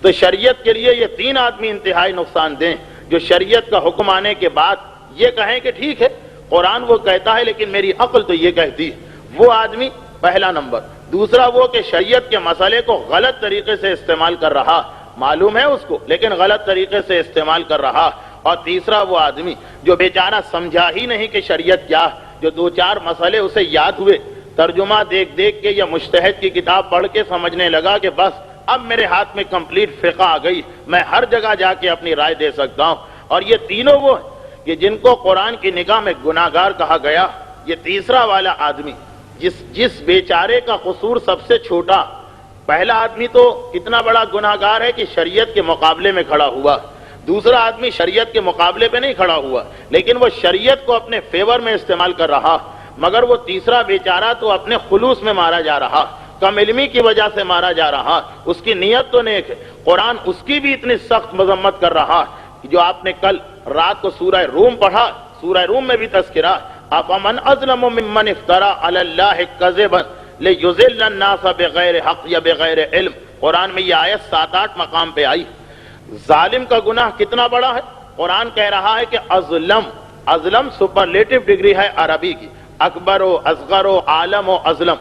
تو شریعت کے لیے یہ تین آدمی انتہائی نقصان دہ، جو شریعت کا حکم آنے کے بعد یہ کہیں کہ ٹھیک ہے قرآن وہ کہتا ہے لیکن میری عقل تو یہ کہتی ہے، وہ آدمی پہلا نمبر۔ دوسرا وہ کہ شریعت کے مسئلے کو غلط طریقے سے استعمال کر رہا، معلوم ہے اس کو لیکن غلط طریقے سے استعمال کر رہا۔ اور تیسرا وہ آدمی جو بیچارہ سمجھا ہی نہیں کہ شریعت کیا، جو دو چار مسئلے اسے یاد ہوئے، ترجمہ دیکھ دیکھ کے یا مجتہد کی کتاب پڑھ کے سمجھنے لگا کہ بس اب میرے ہاتھ میں کمپلیٹ فقہ آ گئی، میں ہر جگہ جا کے اپنی رائے دے سکتا ہوں۔ اور یہ تینوں وہ ہیں کہ جن کو قرآن کی نگاہ میں گناہگار کہا گیا۔ یہ تیسرا والا آدمی جس بیچارے کا قصور سب سے چھوٹا، پہلا آدمی تو اتنا بڑا گناہگار ہے کہ شریعت کے مقابلے میں کھڑا ہوا، دوسرا آدمی شریعت کے مقابلے پہ نہیں کھڑا ہوا لیکن وہ شریعت کو اپنے فیور میں استعمال کر رہا، مگر وہ تیسرا بیچارہ تو اپنے خلوص میں مارا جا رہا، کم علمی کی وجہ سے مارا جا رہا، اس کی نیت تو نیک ہے، قرآن اس کی بھی اتنی سخت مذمت کر رہا کہ جو آپ نے کل رات کو سورہ روم پڑھا، سورہ روم میں بھی تذکرہ افمن اظلم ممن افترى علی اللہ کذبا لیضل الناس بغیر حق یا بغیر علم۔ قرآن میں یہ آیت 7-8 مقام پہ آئی۔ ظالم کا گناہ کتنا بڑا ہے؟ قرآن کہہ رہا ہے کہ ازلم سپرلیٹو ڈگری ہے عربی کی، اکبر و اصغر و عالم و ازلم،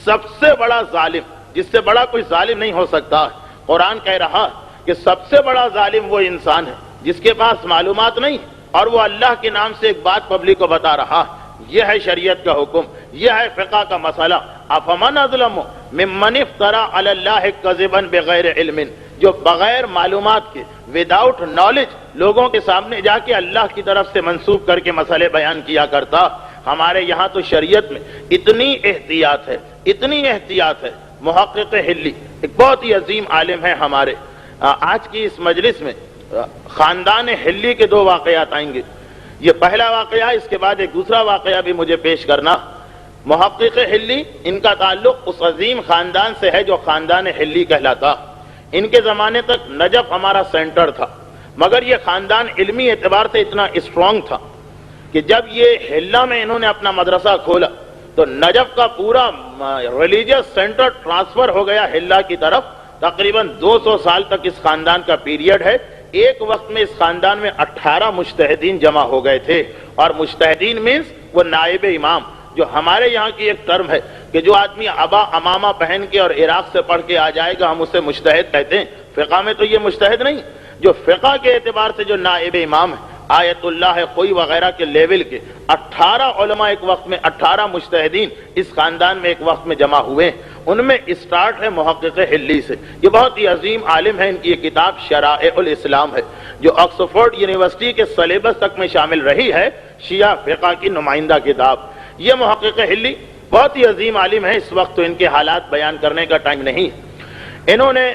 سب سے بڑا ظالم، جس سے بڑا کوئی ظالم نہیں ہو سکتا۔ قرآن کہہ رہا کہ سب سے بڑا ظالم وہ انسان ہے جس کے پاس معلومات نہیں اور وہ اللہ کے نام سے ایک بات پبلک کو بتا رہا۔ یہ ہے شریعت کا حکم، یہ ہے فقہ کا مسئلہ۔ افمن اظلم ممن افترى علی اللہ کذبا بغیر علم، جو بغیر معلومات کے، وداؤٹ نالج، لوگوں کے سامنے جا کے اللہ کی طرف سے منسوب کر کے مسئلے بیان کیا کرتا۔ ہمارے یہاں تو شریعت میں اتنی احتیاط ہے، اتنی احتیاط ہے۔ محقق حلی ایک بہت ہی عظیم عالم ہے ہمارے، آج کی اس مجلس میں خاندان حلی کے 2 واقعات آئیں گے۔ یہ پہلا واقعہ، اس کے بعد ایک دوسرا واقعہ بھی مجھے پیش کرنا۔ محقق حلی، ان کا تعلق اس عظیم خاندان سے ہے جو خاندان حلی کہلاتا۔ ان کے زمانے تک نجف ہمارا سینٹر تھا، مگر یہ خاندان علمی اعتبار سے اتنا اسٹرانگ تھا کہ جب یہ حلہ میں انہوں نے اپنا مدرسہ کھولا تو نجف کا پورا ریلیجیس سینٹر ٹرانسفر ہو گیا حلہ کی طرف۔ تقریباً 200 سال تک اس خاندان کا پیریڈ ہے۔ ایک وقت میں اس خاندان میں 18 مجتہدین جمع ہو گئے تھے، اور مجتہدین مینس وہ نائب امام، جو ہمارے یہاں کی ایک ٹرم ہے کہ جو آدمی عبا امامہ پہن کے اور عراق سے پڑھ کے آ جائے گا ہم اسے مجتہد کہتے ہیں۔ فقہ میں تو یہ مجتہد نہیں، جو فقہ کے اعتبار سے جو نائب امام ہے، آیت اللہ خوئی وغیرہ کے لیول کے 18 علماء ایک وقت میں، 18 مجتہدین اس خاندان میں ایک وقت میں جمع ہوئے۔ ان میں اسٹارٹ ہے محقق حلی سے۔ یہ بہت ہی عظیم عالم ہے، ان کی یہ کتاب شرائع الاسلام ہے جو آکسفورڈ یونیورسٹی کے سلیبس تک میں شامل رہی ہے، شیعہ فقہ کی نمائندہ کتاب۔ یہ محقق حلی بہت ہی عظیم عالم ہے، اس وقت تو ان کے حالات بیان کرنے کا ٹائم نہیں۔ انہوں نے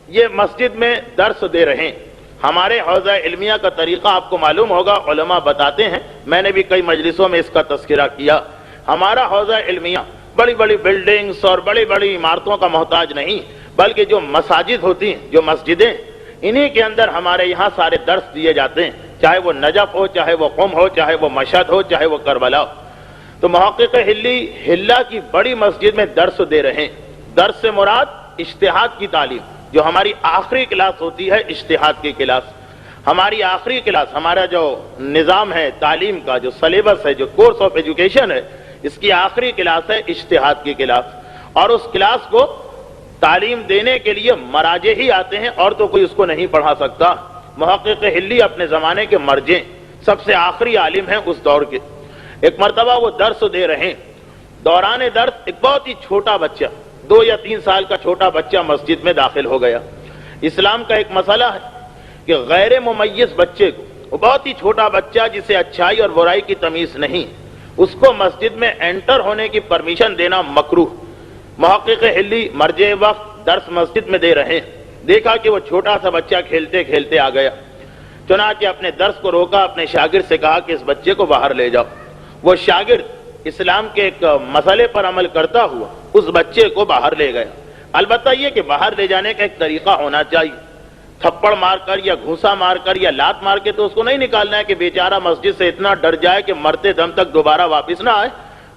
یہ مسجد میں درس دے رہے ہیں۔ ہمارے حوزہ علمیہ کا طریقہ آپ کو معلوم ہوگا، علماء بتاتے ہیں، میں نے بھی کئی مجلسوں میں اس کا تذکرہ کیا۔ ہمارا حوزہ علمیہ بڑی بڑی بلڈنگز اور بڑی بڑی عمارتوں کا محتاج نہیں، بلکہ جو مساجد ہوتی ہیں، جو مسجدیں، انہی کے اندر ہمارے یہاں سارے درس دیے جاتے ہیں، چاہے وہ نجف ہو، چاہے وہ قم ہو، چاہے وہ مشہد ہو، چاہے وہ کربلا ہو۔ تو محقق حلی حلہ کی بڑی مسجد میں درس دے رہے ہیں۔ درس سے مراد اجتہاد کی تعلیم، جو ہماری آخری کلاس ہوتی ہے، اجتہاد کی کلاس۔ ہماری آخری کلاس، ہمارا جو نظام ہے تعلیم کا، جو سلیبس ہے، جو کورس آف ایجوکیشن ہے، اس کی آخری کلاس ہے اجتہاد کی کلاس۔ اور اس کلاس کو تعلیم دینے کے لیے مراجع ہی آتے ہیں، اور تو کوئی اس کو نہیں پڑھا سکتا۔ محقق حلی اپنے زمانے کے مرجع، سب سے آخری عالم ہیں اس دور کے۔ ایک مرتبہ وہ درس دے رہے ہیں، دوران درس ایک بہت ہی چھوٹا بچہ، 2 یا 3 سال کا چھوٹا بچہ مسجد میں داخل ہو گیا۔ اسلام کا ایک مسئلہ ہے کہ غیر ممیز بچے کو، وہ بہت ہی چھوٹا بچہ جسے اچھائی اور برائی کی تمیز نہیں، اس کو مسجد میں انٹر ہونے کی پرمیشن دینا مکروہ۔ محقق حلی مرجع وقت درس مسجد میں دے رہے ہیں، دیکھا کہ وہ چھوٹا سا بچہ کھیلتے کھیلتے آ گیا، چنانچہ اپنے درس کو روکا، اپنے شاگرد سے کہا کہ اس بچے کو باہر لے جاؤ۔ وہ شاگرد اسلام کے ایک مسئلے پر عمل کرتا ہوا اس بچے کو باہر لے گیا۔ البتہ یہ کہ باہر لے جانے کا ایک طریقہ ہونا چاہیے، تھپڑ مار کر یا گھوسا مار کر یا لات مار کے تو اس کو نہیں نکالنا ہے کہ بیچارہ مسجد سے اتنا ڈر جائے کہ مرتے دم تک دوبارہ واپس نہ آئے۔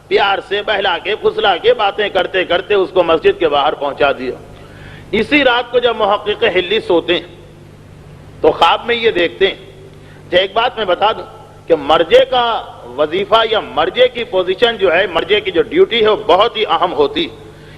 پیار سے بہلا کے پھسلا کے باتیں کرتے کرتے اس کو مسجد کے باہر پہنچا دیا۔ اسی رات کو جب محقق ہلی سوتے ہیں تو خواب میں یہ دیکھتے ہیں. ایک بات میں بتا دوں کہ مرجے کا وظیفہ یا مرجے کی پوزیشن جو ہے، مرجے کی جو ڈیوٹی ہے وہ بہت ہی اہم ہوتی.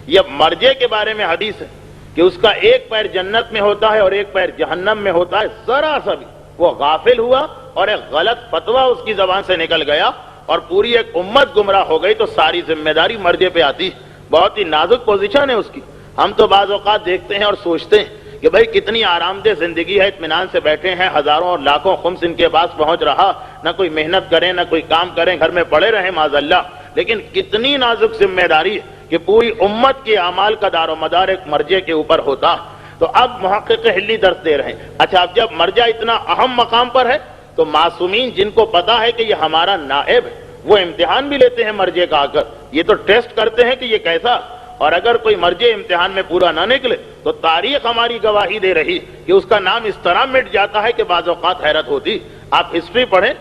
یہ مرجے کے بارے میں حدیث ہے کہ اس کا ایک پیر جنت میں ہوتا ہے اور ایک پیر جہنم میں ہوتا ہے. ذرا سا بھی وہ غافل ہوا اور ایک غلط فتویٰ اس کی زبان سے نکل گیا اور پوری ایک امت گمراہ ہو گئی تو ساری ذمہ داری مرجے پہ آتی. بہت ہی نازک پوزیشن ہے اس کی. ہم تو بعض اوقات دیکھتے ہیں اور سوچتے ہیں کہ بھائی کتنی آرام دہ زندگی ہے، اطمینان سے بیٹھے ہیں، ہزاروں اور لاکھوں خمس ان کے پاس پہنچ رہا، نہ کوئی محنت کریں نہ کوئی کام کریں، گھر میں پڑے رہیں معاذ اللہ. لیکن کتنی نازک ذمہ داری ہے کہ پوری امت کے اعمال کا دار و مدار ایک مرجے کے اوپر ہوتا. تو اب محقق ہلی درس دے رہے ہیں. اچھا، اب جب مرجع اتنا اہم مقام پر ہے تو معصومین جن کو پتا ہے کہ یہ ہمارا نائب ہے وہ امتحان بھی لیتے ہیں مرجع کا آ کر. یہ تو ٹیسٹ کرتے ہیں کہ یہ کیسا، اور اگر کوئی مرجع امتحان میں پورا نہ نکلے تو تاریخ ہماری گواہی دے رہی کہ اس کا نام اس طرح مٹ جاتا ہے کہ بعض اوقات حیرت ہوتی. آپ ہسٹری پڑھیں،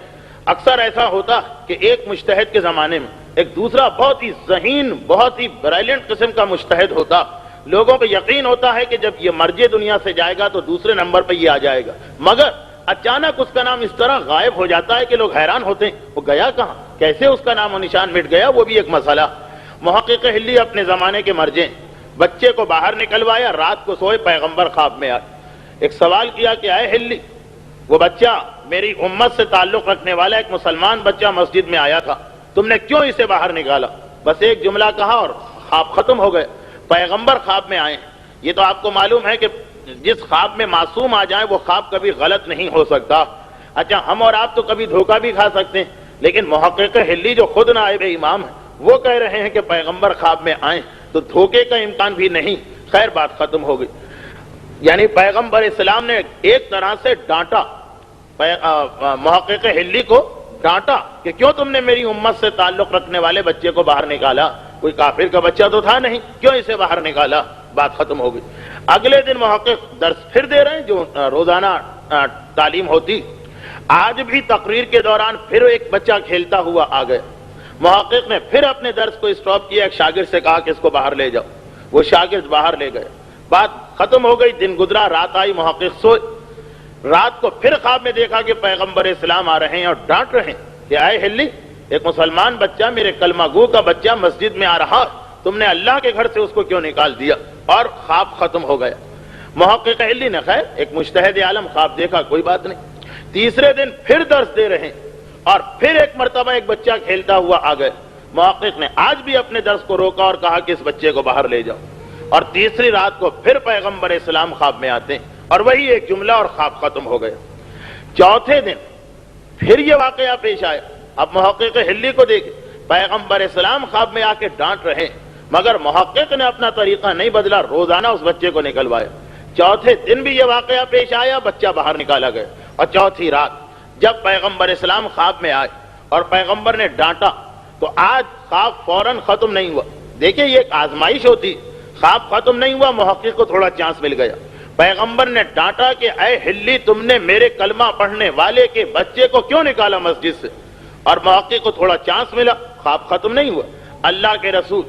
اکثر ایسا ہوتا کہ ایک مجتہد کے زمانے میں ایک دوسرا بہت ہی ذہین، بہت ہی برائلنٹ قسم کا مجتہد ہوتا. لوگوں کو یقین ہوتا ہے کہ جب یہ مرجع دنیا سے جائے گا تو دوسرے نمبر پہ یہ آ جائے گا، مگر اچانک اس کا نام اس طرح غائب ہو جاتا ہے کہ لوگ حیران ہوتے ہیں وہ گیا کہاں، کیسے اس کا نام و نشان مٹ گیا. وہ بھی ایک مسئلہ. محقق ہلی اپنے زمانے کے مرجع، بچے کو باہر نکلوایا، رات کو سوئے، پیغمبر خواب میں آئے. ایک سوال کیا کہ اے ہلی، وہ بچہ میری امت سے تعلق رکھنے والا ایک مسلمان بچہ مسجد میں آیا تھا، تم نے کیوں اسے باہر نکالا؟ بس ایک جملہ کہا اور خواب ختم ہو گئے. پیغمبر خواب میں آئے. یہ تو آپ کو معلوم ہے کہ جس خواب میں معصوم آ جائے وہ خواب کبھی غلط نہیں ہو سکتا. اچھا، ہم اور آپ تو کبھی دھوکہ بھی کھا سکتے ہیں، لیکن محقق ہلی جو خود نائب امام ہے وہ کہہ رہے ہیں کہ پیغمبر خواب میں آئیں تو دھوکے کا امکان بھی نہیں. خیر، بات ختم ہو گئی. یعنی پیغمبر اسلام نے ایک طرح سے ڈانٹا، محقق ہلی کو ڈانٹا کہ کیوں تم نے میری امت سے تعلق رکھنے والے بچے کو باہر نکالا؟ کوئی کافر کا بچہ تو تھا نہیں، کیوں اسے باہر نکالا؟ بات ختم ہو گئی. اگلے دن محقق درس پھر دے رہے ہیں جو روزانہ تعلیم ہوتی. آج بھی تقریر کے دوران پھر ایک بچہ کھیلتا ہوا آ گیا. محقق نے پھر اپنے درس کو اسٹاپ کیا، ایک شاگرد سے کہا کہ اس کو باہر لے جاؤ. وہ شاگرد باہر لے گئے. بات ختم ہو گئی. دن گزرا، رات آئی، محقق سوئے. رات کو پھر خواب میں دیکھا کہ پیغمبر اسلام آ رہے ہیں اور ڈانٹ رہے ہیں کہ اے ہلی، ایک مسلمان بچہ، میرے کلمہ گو کا بچہ مسجد میں آ رہا، تم نے اللہ کے گھر سے اس کو کیوں نکال دیا؟ اور خواب ختم ہو گیا. محقق ہلی نے خیر ایک مجتہد عالم خواب دیکھا، کوئی بات نہیں. تیسرے دن پھر درس دے رہے ہیں اور پھر ایک مرتبہ ایک بچہ کھیلتا ہوا آ گئے. محقق نے آج بھی اپنے درس کو روکا اور کہا کہ اس بچے کو باہر لے جاؤ. اور تیسری رات کو پھر پیغمبر اسلام خواب میں آتے ہیں اور وہی ایک جملہ اور خواب ختم ہو گیا. چوتھے دن پھر یہ واقعہ پیش آیا. اب محقق ہلی کو دیکھیں، پیغمبر اسلام خواب میں آ کے ڈانٹ رہے ہیں، مگر محقق نے اپنا طریقہ نہیں بدلا، روزانہ اس بچے کو نکلوایا. چوتھے دن بھی یہ واقعہ پیش آیا، بچہ باہر نکالا گیا. اور چوتھی رات جب پیغمبر اسلام خواب میں آئے اور پیغمبر نے ڈانٹا تو آج خواب فوراً ختم نہیں ہوا. دیکھیں یہ ایک آزمائش ہوتی. خواب ختم نہیں ہوا، محقق کو تھوڑا چانس مل گیا. پیغمبر نے ڈانٹا کہ اے ہلی، تم نے میرے کلمہ پڑھنے والے کے بچے کو کیوں نکالا مسجد سے؟ اور محقق کو تھوڑا چانس ملا، خواب ختم نہیں ہوا. اللہ کے رسول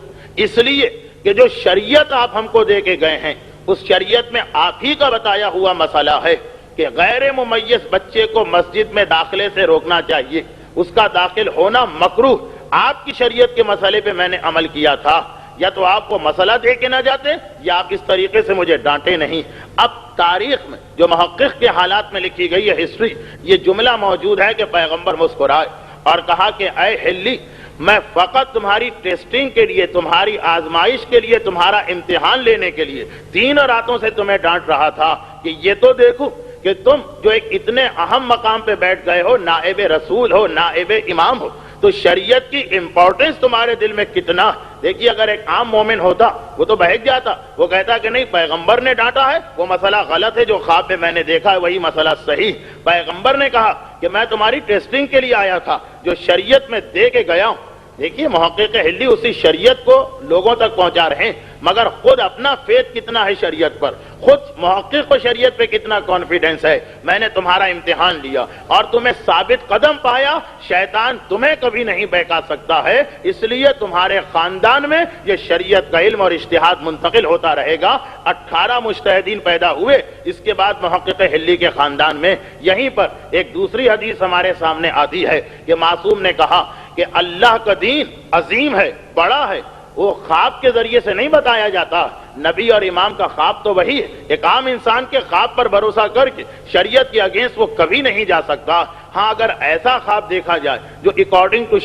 اس لیے کہ جو شریعت آپ ہم کو دے کے گئے ہیں اس شریعت میں آپ ہی کا بتایا ہوا مسئلہ ہے کہ غیر ممیز بچے کو مسجد میں داخلے سے روکنا چاہیے، اس کا داخل ہونا مکروہ. آپ کی شریعت کے مسئلے پہ میں نے عمل کیا تھا، یا تو آپ کو مسئلہ دے کے نہ جاتے یا آپ اس طریقے سے مجھے ڈانٹے نہیں. اب تاریخ میں جو محقق کے حالات میں لکھی گئی ہے ہسٹری، یہ جملہ موجود ہے کہ پیغمبر مسکرائے اور کہا کہ اے ہلی، میں فقط تمہاری ٹیسٹنگ کے لیے، تمہاری آزمائش کے لیے، تمہارا امتحان لینے کے لیے 3 راتوں سے تمہیں ڈانٹ رہا تھا کہ یہ تو دیکھو کہ تم جو ایک اتنے اہم مقام پہ بیٹھ گئے ہو، نائب رسول ہو، نائب امام ہو، تو شریعت کی امپورٹنس تمہارے دل میں کتنا. دیکھیے اگر ایک عام مومن ہوتا وہ تو بہک جاتا، وہ کہتا کہ نہیں، پیغمبر نے ڈانٹا ہے، وہ مسئلہ غلط ہے، جو خواب میں میں نے دیکھا ہے وہی مسئلہ صحیح. پیغمبر نے کہا کہ میں تمہاری ٹیسٹنگ کے لیے آیا تھا، جو شریعت میں دے کے گیا ہوں. دیکھیے محقق ہلی اسی شریعت کو لوگوں تک پہنچا رہے ہیں. مگر خود اپنا فیت کتنا ہے شریعت پر، خود محقق کو شریعت پہ کتنا کانفیڈنس ہے۔ میں نے تمہارا امتحان لیا اور تمہیں ثابت قدم پایا، شیطان تمہیں کبھی نہیں بہکا سکتا ہے، اس لیے تمہارے خاندان میں یہ شریعت کا علم اور اجتہاد منتقل ہوتا رہے گا۔ 18 مجتہدین پیدا ہوئے، اس کے بعد محقق حلی کے خاندان میں۔ یہیں پر ایک دوسری حدیث ہمارے سامنے آتی ہے کہ معصوم نے کہا کہ اللہ کا دین عظیم ہے، بڑا ہے، وہ خواب کے ذریعے سے نہیں بتایا جاتا۔ نبی اور امام کا خواب تو وہی ہے، ایک عام انسان کے خواب پر بھروسہ کر کے شریعت کے اگینسٹ وہ کبھی نہیں جا سکتا۔ ہاں اگر ایسا خواب دیکھا جائے جو اکارڈنگ ٹو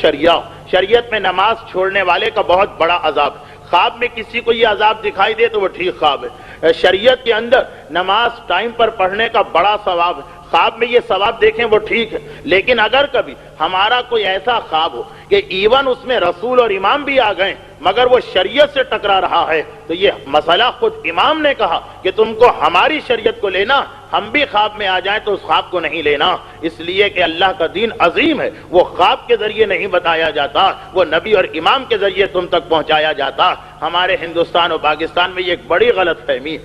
شریعت میں نماز چھوڑنے والے کا بہت بڑا عذاب، خواب میں کسی کو یہ عذاب دکھائی دے تو وہ ٹھیک خواب ہے۔ شریعت کے اندر نماز ٹائم پر پڑھنے کا بڑا ثواب ہے، خواب میں یہ ثواب دیکھیں وہ ٹھیک ہے۔ لیکن اگر کبھی ہمارا کوئی ایسا خواب ہو کہ ایون اس میں رسول اور امام بھی آ گئے مگر وہ شریعت سے ٹکرا رہا ہے، تو یہ مسئلہ خود امام نے کہا کہ تم کو ہماری شریعت کو لینا، ہم بھی خواب میں آ جائیں تو اس خواب کو نہیں لینا، اس لیے کہ اللہ کا دین عظیم ہے، وہ خواب کے ذریعے نہیں بتایا جاتا، وہ نبی اور امام کے ذریعے تم تک پہنچایا جاتا۔ ہمارے ہندوستان اور پاکستان میں یہ ایک بڑی غلط فہمی،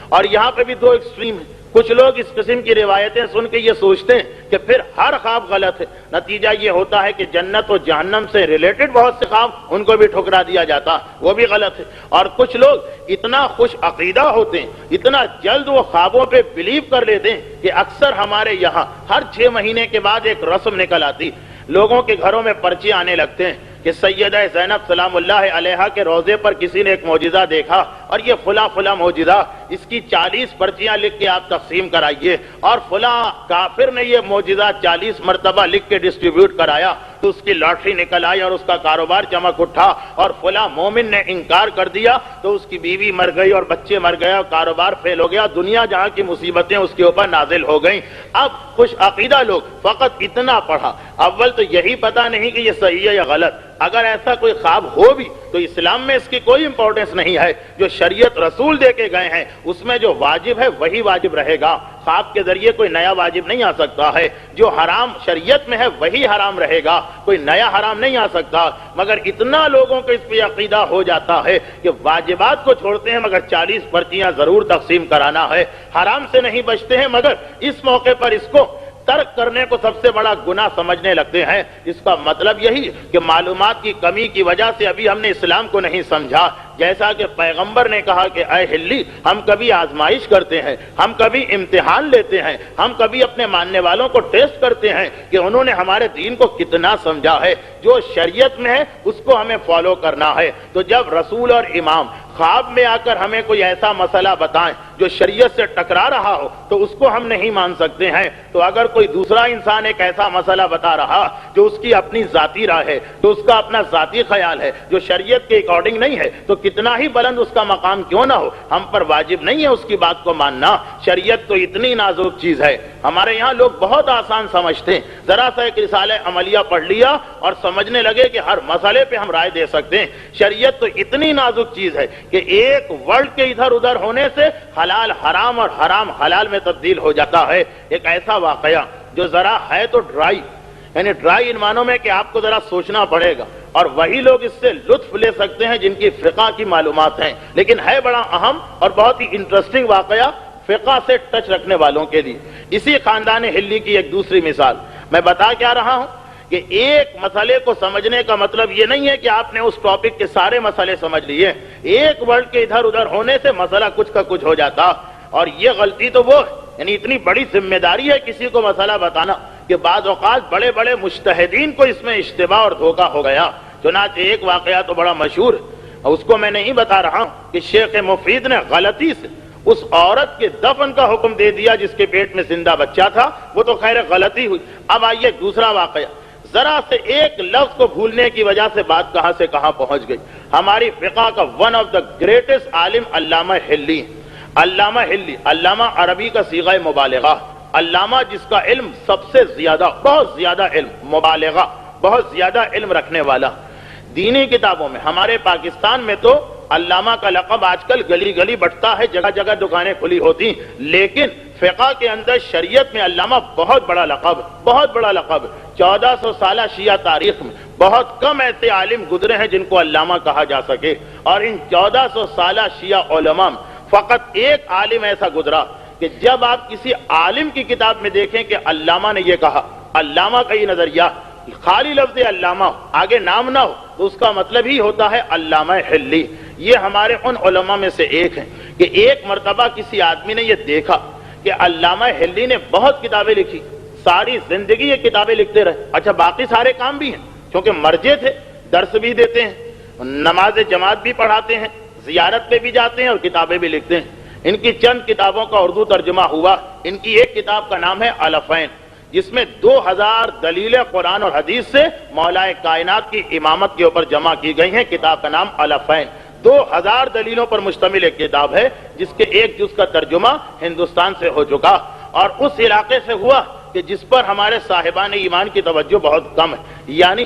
اور یہاں پہ بھی دو ایکسٹریم ہیں۔ کچھ لوگ اس قسم کی روایتیں سن کے یہ سوچتے ہیں کہ پھر ہر خواب غلط ہے، نتیجہ یہ ہوتا ہے کہ جنت و جہنم سے ریلیٹڈ بہت سے خواب ان کو بھی ٹھکرا دیا جاتا، وہ بھی غلط ہے۔ اور کچھ لوگ اتنا خوش عقیدہ ہوتے ہیں، اتنا جلد وہ خوابوں پہ بلیو کر لیتے ہیں کہ اکثر ہمارے یہاں ہر 6 مہینے کے بعد ایک رسم نکل آتی، لوگوں کے گھروں میں پرچے آنے لگتے ہیں کہ سیدہ زینب سلام اللہ علیہا کے روضے پر کسی نے ایک معجزہ دیکھا اور یہ فلاں معجزہ، اس کی 40 پرچیاں لکھ کے آپ تقسیم کرائیے، اور فلاں کافر نے یہ معجزہ 40 مرتبہ لکھ کے ڈسٹریبیوٹ کرایا تو اس کی لاٹری نکل آئی اور اس کا کاروبار چمک اٹھا، اور فلاں مومن نے انکار کر دیا تو اس کی بیوی مر گئی اور بچے مر گئے اور کاروبار فیل ہو گیا، دنیا جہاں کی مصیبتیں اس کے اوپر نازل ہو گئیں۔ اب خوش عقیدہ لوگ فقط اتنا پڑھا، اول تو یہی پتہ نہیں کہ یہ صحیح ہے یا غلط، اگر ایسا کوئی خواب ہو بھی تو اسلام میں اس کی کوئی امپورٹنس نہیں ہے، جو شریعت رسول دے کے گئے ہیں اس میں جو واجب ہے وہی واجب رہے گا، خواب کے ذریعے کوئی نیا واجب نہیں آ سکتا ہے، جو حرام شریعت میں ہے وہی حرام رہے گا، کوئی نیا حرام نہیں آ سکتا۔ مگر اتنا لوگوں کو اس پہ عقیدہ ہو جاتا ہے کہ واجبات کو چھوڑتے ہیں مگر 40 پرچیاں ضرور تقسیم کرانا ہے، حرام سے نہیں بچتے ہیں مگر اس موقع پر اس کو ترک کرنے کو سب سے بڑا گناہ سمجھنے لگتے ہیں۔ اس کا مطلب یہی کہ معلومات کی کمی کی وجہ سے ابھی ہم نے اسلام کو نہیں سمجھا، جیسا کہ پیغمبر نے کہا کہ اے ہلی، ہم کبھی آزمائش کرتے ہیں، ہم کبھی امتحان لیتے ہیں، ہم کبھی اپنے ماننے والوں کو ٹیسٹ کرتے ہیں کہ انہوں نے ہمارے دین کو کتنا سمجھا ہے، جو شریعت میں ہے اس کو ہمیں فالو کرنا ہے۔ تو جب رسول اور امام خواب میں آ کر ہمیں کوئی ایسا مسئلہ بتائیں جو شریعت سے ٹکرا رہا ہو تو اس کو ہم نہیں مان سکتے ہیں۔ تو اگر کوئی دوسرا انسان ایک ایسا مسئلہ بتا رہا جو اس کی اپنی ذاتی رائے ہے، جو اس کا اپنا ذاتی خیال ہے، جو شریعت کے اکارڈنگ نہیں ہے، تو کتنا ہی بلند اس کا مقام کیوں نہ ہو، ہم پر واجب نہیں ہے اس کی بات کو ماننا۔ شریعت تو اتنی نازک چیز ہے، ہمارے یہاں لوگ بہت آسان سمجھتے ہیں، ذرا سا ایک رسالہ عملیہ پڑھ لیا اور سمجھنے لگے کہ ہر مسئلے پہ ہم رائے دے سکتے ہیں۔ شریعت تو اتنی نازک چیز ہے کہ ایک ورڈ کے ادھر ادھر ہونے سے حلال حرام اور حرام حلال میں تبدیل ہو جاتا ہے۔ ایک ایسا واقعہ جو ذرا ہے تو ڈرائی، یعنی ڈرائی ان معنوں میں کہ آپ کو ذرا سوچنا پڑے گا، اور وہی لوگ اس سے لطف لے سکتے ہیں جن کی فقہ کی معلومات ہیں، لیکن ہے بڑا اہم اور بہت ہی انٹرسٹنگ واقعہ فقہ سے ٹچ رکھنے والوں کے لیے۔ اسی خاندان ہلی کی ایک دوسری مثال میں بتا کیا رہا ہوں کہ ایک مسئلے کو سمجھنے کا مطلب یہ نہیں ہے کہ آپ نے اس ٹاپک کے سارے مسئلے سمجھ لیے، ایک ورڈ کے ادھر ادھر ہونے سے مسئلہ کچھ کا کچھ ہو جاتا، اور یہ غلطی تو وہ ہے، یعنی اتنی بڑی ذمہ داری ہے کسی کو مسئلہ بتانا کہ بعض اوقات بڑے بڑے مجتہدین کو اس میں اشتباہ اور دھوکہ ہو گیا۔ چنانچہ ایک واقعہ تو بڑا مشہور ہے، اور اس کو میں نہیں بتا رہا ہوں کہ شیخ مفید نے غلطی سے اس عورت کے دفن کا حکم دے دیا جس کے پیٹ میں زندہ بچہ تھا، وہ تو خیر غلطی ہوئی۔ اب آئیے دوسرا واقعہ، ذرا سے ایک لفظ کو بھولنے کی وجہ سے بات کہاں سے کہاں پہنچ گئی۔ ہماری فقہ کا ون آف دا گریٹسٹ عالم علامہ ہلی، علامہ ہلی، علامہ عربی کا صیغہ مبالغہ، علامہ جس کا علم سب سے زیادہ، بہت زیادہ علم، مبالغہ، بہت زیادہ علم رکھنے والا۔ دینی کتابوں میں ہمارے پاکستان میں تو علامہ کا لقب آج کل گلی گلی بٹتا ہے، جگہ جگہ دکانیں کھلی ہوتی، لیکن فقہ کے اندر شریعت میں علامہ بہت بڑا لقب ہے، بہت بڑا لقب ہے۔ 1400 سالہ شیعہ تاریخ میں بہت کم ایسے عالم گزرے ہیں جن کو علامہ کہا جا سکے، اور ان 1400 سالہ شیعہ علماء میں فقط ایک عالم ایسا گزرا کہ جب آپ کسی عالم کی کتاب میں دیکھیں کہ علامہ نے یہ کہا، علامہ کا یہ نظریہ، خالی لفظ علامہ ہو، آگے نام نہ ہو، تو اس کا مطلب ہی ہوتا ہے علامہ حلی۔ یہ ہمارے ان علماء میں سے ایک ہیں کہ ایک مرتبہ کسی آدمی نے یہ دیکھا کہ علامہ حلی نے بہت کتابیں لکھی، ساری زندگی یہ کتابیں لکھتے رہے، اچھا باقی سارے کام بھی ہیں کیونکہ مرجع تھے، درس بھی دیتے ہیں، نماز جماعت بھی پڑھاتے ہیں، زیارت پہ بھی جاتے ہیں اور کتابیں بھی لکھتے ہیں۔ ان کی چند کتابوں کا اردو ترجمہ ہوا۔ ان کی ایک کتاب کا نام ہے الفین، جس میں 2000 دلیلیں قرآن اور حدیث سے مولا کائنات کی امامت کے اوپر جمع کی گئی ہیں۔ کتاب کا نام الفین، 2000 دلیلوں پر مشتمل ایک کتاب ہے جس کے ایک جز کا ترجمہ ہندوستان سے ہو چکا، اور اس علاقے سے ہوا کہ جس پر ہمارے صاحبان ایمان کی توجہ بہت کم ہے، یعنی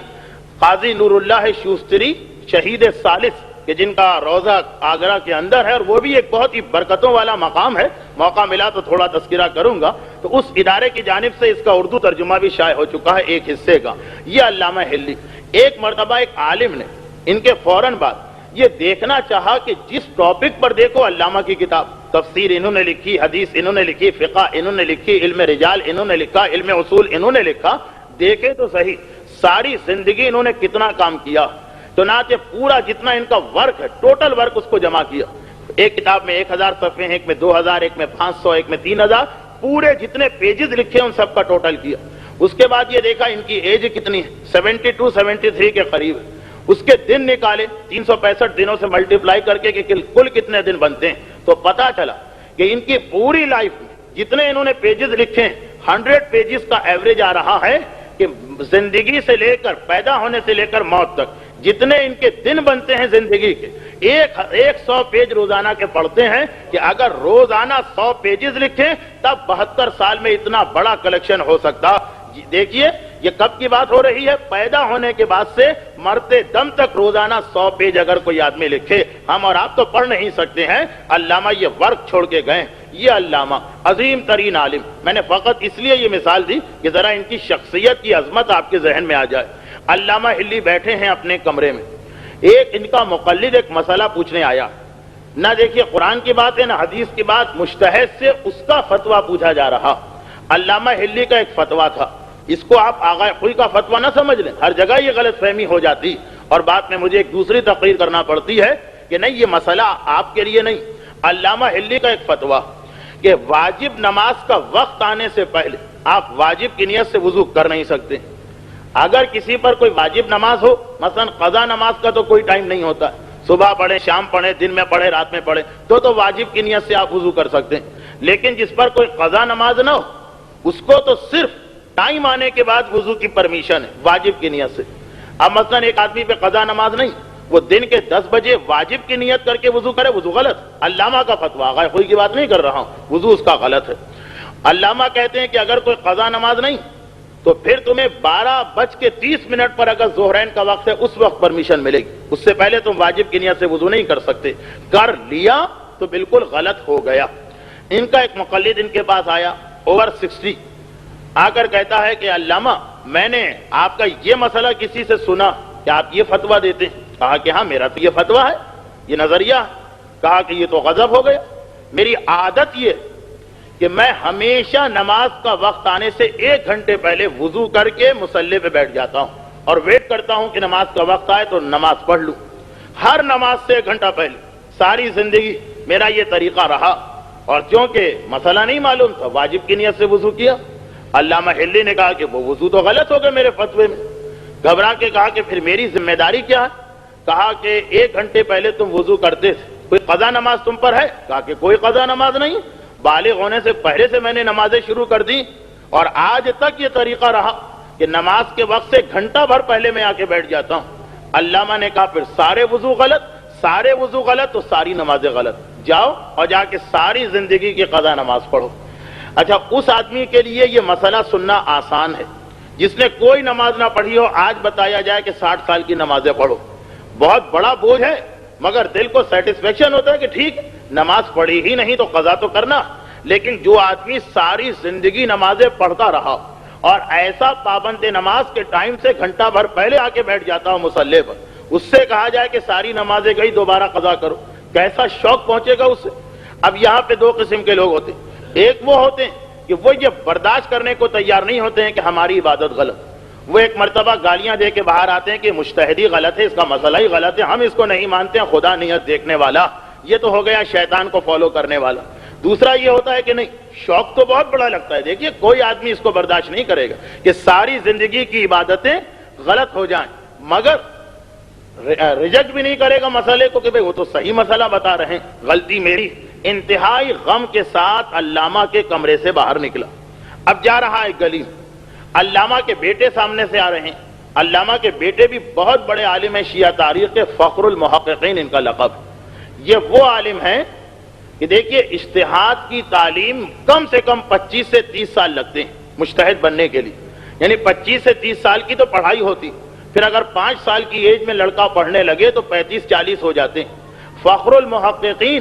قاضی نور اللہ شوستری شہید ثالث، کہ جن کا روضہ آگرہ کے اندر ہے، اور وہ بھی ایک بہت ہی برکتوں والا مقام ہے، موقع ملا تو تھوڑا تذکرہ کروں گا۔ تو اس ادارے کی جانب سے اس کا اردو ترجمہ بھی شائع ہو چکا ہے ایک حصے کا۔ یہ علامہ حلی، ایک مرتبہ ایک عالم نے ان کے فوراً بعد یہ دیکھنا چاہا کہ جس ٹاپک پر دیکھو علامہ کی کتاب، تفسیر انہوں نے لکھی، حدیث انہوں نے لکھی، فقہ انہوں نے لکھی، علم رجال انہوں نے لکھا، علم اصول انہوں نے لکھا، دیکھے تو صحیح ساری زندگی انہوں نے کتنا کام کیا۔ چنانچہ پورا جتنا ان کا ورک ہے، ٹوٹل ورک اس کو جمع کیا۔ ایک کتاب میں 1000 صفحے ہیں، ایک میں 2000، ایک میں 500، ایک میں 3000، پورے جتنے پیجز لکھے ان سب کا ٹوٹل کیا۔ اس کے بعد یہ دیکھا ان کی ایج کتنی ہے، 72 73 کے قریب ہے۔ اس کے دن نکالے 365 دنوں سے ملٹیپلائی کر کے کہ کل کتنے دن بنتے ہیں، تو پتا چلا کہ ان کی پوری لائف میں جتنے انہوں نے پیجز لکھے ہیں، 100 پیجز کا ایوریج آ رہا ہے کہ زندگی سے لے کر، پیدا ہونے سے لے کر موت تک جتنے ان کے دن بنتے ہیں زندگی کے، 100 پیج روزانہ کے پڑھتے ہیں کہ اگر روزانہ 100 پیجز لکھیں تب 72 سال میں اتنا بڑا کلیکشن ہو سکتا۔ دیکھیے یہ کب کی بات ہو رہی ہے، پیدا ہونے کے بعد سے مرتے دم تک روزانہ 100 پیج اگر کوئی آدمی لکھے، ہم اور آپ تو پڑھ نہیں سکتے ہیں، علامہ یہ ورک چھوڑ کے گئے۔ یہ علامہ عظیم ترین عالم، میں نے فقط اس لیے یہ مثال دی کہ ذرا ان کی شخصیت کی عظمت آپ کے ذہن میں آ جائے۔ علامہ حلی بیٹھے ہیں اپنے کمرے میں، ایک ان کا مقلد ایک مسئلہ پوچھنے آیا، نہ دیکھیے قرآن کی بات ہے نہ حدیث کی بات، مجتہد سے اس کا فتویٰ پوچھا جا رہا۔ علامہ حلی کا ایک فتویٰ تھا، اس کو آپ آغا کوئی کا فتویٰ نہ سمجھ لیں، ہر جگہ یہ غلط فہمی ہو جاتی، اور بعد میں مجھے ایک دوسری تقریر کرنا پڑتی ہے کہ نہیں یہ مسئلہ آپ کے لیے نہیں۔ علامہ حلی کا ایک فتویٰ کہ واجب نماز کا وقت آنے سے پہلے آپ واجب کی نیت سے وضو کر نہیں سکتے۔ اگر کسی پر کوئی واجب نماز ہو، مثلا قضا نماز کا تو کوئی ٹائم نہیں ہوتا، صبح پڑھے، شام پڑھے، دن میں پڑھے، رات میں پڑھے، تو واجب کی نیت سے آپ وضو کر سکتے ہیں۔ لیکن جس پر کوئی قضا نماز نہ ہو، اس کو تو صرف ٹائم آنے کے بعد وضو کی پرمیشن ہے واجب کی نیت سے۔ اب مثلا ایک آدمی پہ قضا نماز نہیں، وہ دن کے 10 بجے واجب کی نیت کر کے وضو کرے، وضو غلط۔ علامہ کا فتویٰ، غیر کوئی کی بات نہیں کر رہا ہوں، وضو اس کا غلط ہے۔ علامہ کہتے ہیں کہ اگر کوئی قضا نماز نہیں تو پھر تمہیں 12:30 پر اگر ظہرین کا وقت ہے اس وقت پرمیشن ملے گی، اس سے پہلے تم واجب کی نیت سے وضو نہیں کر سکتے۔ کر لیا تو بالکل غلط ہو گیا۔ ان کا ایک مقلد ان کے پاس آیا، اوور 60، آ کر کہتا ہے کہ علامہ میں نے آپ کا یہ مسئلہ کسی سے سنا کہ آپ یہ فتویٰ دیتے ہیں۔ کہا کہ ہاں میرا تو یہ فتویٰ ہے، یہ نظریہ ہے۔ کہا کہ یہ تو غضب ہو گیا، میری عادت یہ کہ میں ہمیشہ نماز کا وقت آنے سے 1 گھنٹے پہلے وضو کر کے مصلی پہ بیٹھ جاتا ہوں اور ویٹ کرتا ہوں کہ نماز کا وقت آئے تو نماز پڑھ لوں، ہر نماز سے 1 گھنٹہ پہلے۔ ساری زندگی میرا یہ طریقہ رہا، اور چونکہ مسئلہ نہیں معلوم تھا واجب کی نیت سے وضو کیا۔ علامہ حلی نے کہا کہ وہ وضو تو غلط ہو گئے میرے فتوے میں۔ گھبرا کے کہا کہ پھر میری ذمہ داری کیا ہے؟ کہا کہ 1 گھنٹے پہلے تم وضو کرتے تھے، کوئی قضا نماز تم پر ہے؟ کہا کہ کوئی قضا نماز نہیں، بالغ ہونے سے پہلے سے میں نے نمازیں شروع کر دی، اور آج تک یہ طریقہ رہا کہ نماز کے وقت سے گھنٹہ بھر پہلے میں آ کے بیٹھ جاتا ہوں۔ علامہ نے کہا پھر سارے وضو غلط، سارے وضو غلط تو ساری نمازیں غلط، جاؤ اور جا کے ساری زندگی کی قضا نماز پڑھو۔ اچھا، اس آدمی کے لیے یہ مسئلہ سننا آسان ہے جس نے کوئی نماز نہ پڑھی ہو، آج بتایا جائے کہ 60 سال کی نمازیں پڑھو، بہت بڑا بوجھ ہے، مگر دل کو سیٹسفیکشن ہوتا ہے کہ ٹھیک نماز پڑھی ہی نہیں تو قضا تو کرنا۔ لیکن جو آدمی ساری زندگی نمازیں پڑھتا رہا اور ایسا پابند نماز کے ٹائم سے گھنٹہ بھر پہلے آ کے بیٹھ جاتا ہو مصلی پر، اس سے کہا جائے کہ ساری نمازیں گئی دوبارہ قضا کرو، کیسا شوق پہنچے گا اس سے۔ اب یہاں پہ دو قسم کے لوگ ہوتے ہیں، ایک وہ ہوتے ہیں کہ وہ یہ برداشت کرنے کو تیار نہیں ہوتے ہیں کہ ہماری عبادت غلط، وہ ایک مرتبہ گالیاں دے کے باہر آتے ہیں کہ مجتہدی غلط ہے، اس کا مسئلہ ہی غلط ہے، ہم اس کو نہیں مانتے ہیں، خدا نیت دیکھنے والا، یہ تو ہو گیا شیطان کو فالو کرنے والا۔ دوسرا یہ ہوتا ہے کہ نہیں، شوق تو بہت بڑا لگتا ہے، دیکھیے کوئی آدمی اس کو برداشت نہیں کرے گا کہ ساری زندگی کی عبادتیں غلط ہو جائیں، مگر ریجیکٹ بھی نہیں کرے گا مسئلے کو کہ بھئی وہ تو صحیح مسئلہ بتا رہے ہیں، غلطی میری۔ انتہائی غم کے ساتھ علامہ کے کمرے سے باہر نکلا، اب جا رہا ہے گلی، علامہ کے بیٹے سامنے سے آ رہے ہیں۔ علامہ کے بیٹے بھی بہت بڑے عالم ہیں، شیعہ تاریخ کے فخر المحققین ان کا لقب۔ یہ وہ عالم ہیں کہ دیکھیے اجتہاد کی تعلیم کم سے کم 25 سے 30 سال لگتے ہیں مجتہد بننے کے لیے، یعنی 25 سے 30 سال کی تو پڑھائی ہوتی، پھر اگر 5 سال کی ایج میں لڑکا پڑھنے لگے تو 35-40 ہو جاتے ہیں۔ فخر المحققین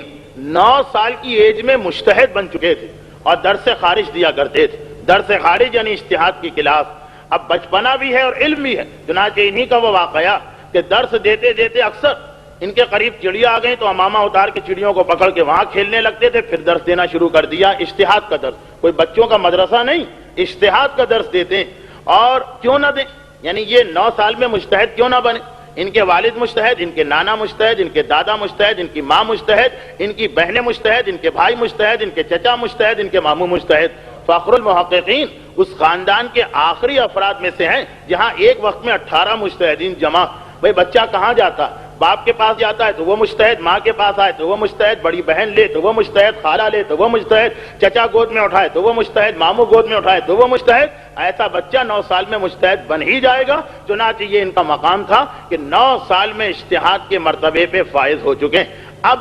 9 سال کی ایج میں مجتہد بن چکے تھے اور درس خارج دیا کرتے تھے، درس خارج یعنی اجتہاد کی کلاس۔ اب بچپنا بھی ہے اور علم بھی ہے، چنانچہ انہی کا وہ واقعہ کہ درس دیتے دیتے اکثر ان کے قریب چڑیا آ گئی تو امامہ اتار کے چڑیوں کو پکڑ کے وہاں کھیلنے لگتے تھے، پھر درس دینا شروع کر دیا، اجتہاد کا درس، کوئی بچوں کا مدرسہ نہیں، اجتہاد کا درس دیتے ہیں۔ اور کیوں نہ دیں، یعنی یہ 9 سال میں مجتہد کیوں نہ بنے؟ ان کے والد مجتہد، ان کے نانا مجتہد، ان کے دادا مجتہد، ان کی ماں مجتہد، ان کی بہنیں مجتہد، ان کے بھائی مجتہد، ان کے چچا مجتہد، ان کے ماموں مجتہد۔ فخر المحققین اس خاندان کے آخری افراد میں سے ہیں جہاں ایک وقت میں 18 مجتہدین جمع۔ بھئی بچہ کہاں جاتا، باپ کے پاس جاتا ہے تو وہ مجتہد، ماں کے پاس آئے تو وہ مجتہد، بڑی بہن لے تو وہ مجتہد، خالہ لے تو وہ مجتہد، چچا گود میں اٹھائے تو وہ مجتہد، ماموں گود میں اٹھائے تو وہ مجتہد۔ ایسا بچہ 9 سال میں مجتہد بن ہی جائے گا۔ چنانچہ یہ ان کا مقام تھا کہ 9 سال میں اجتہاد کے مرتبے پہ فائز ہو چکے ہیں۔ اب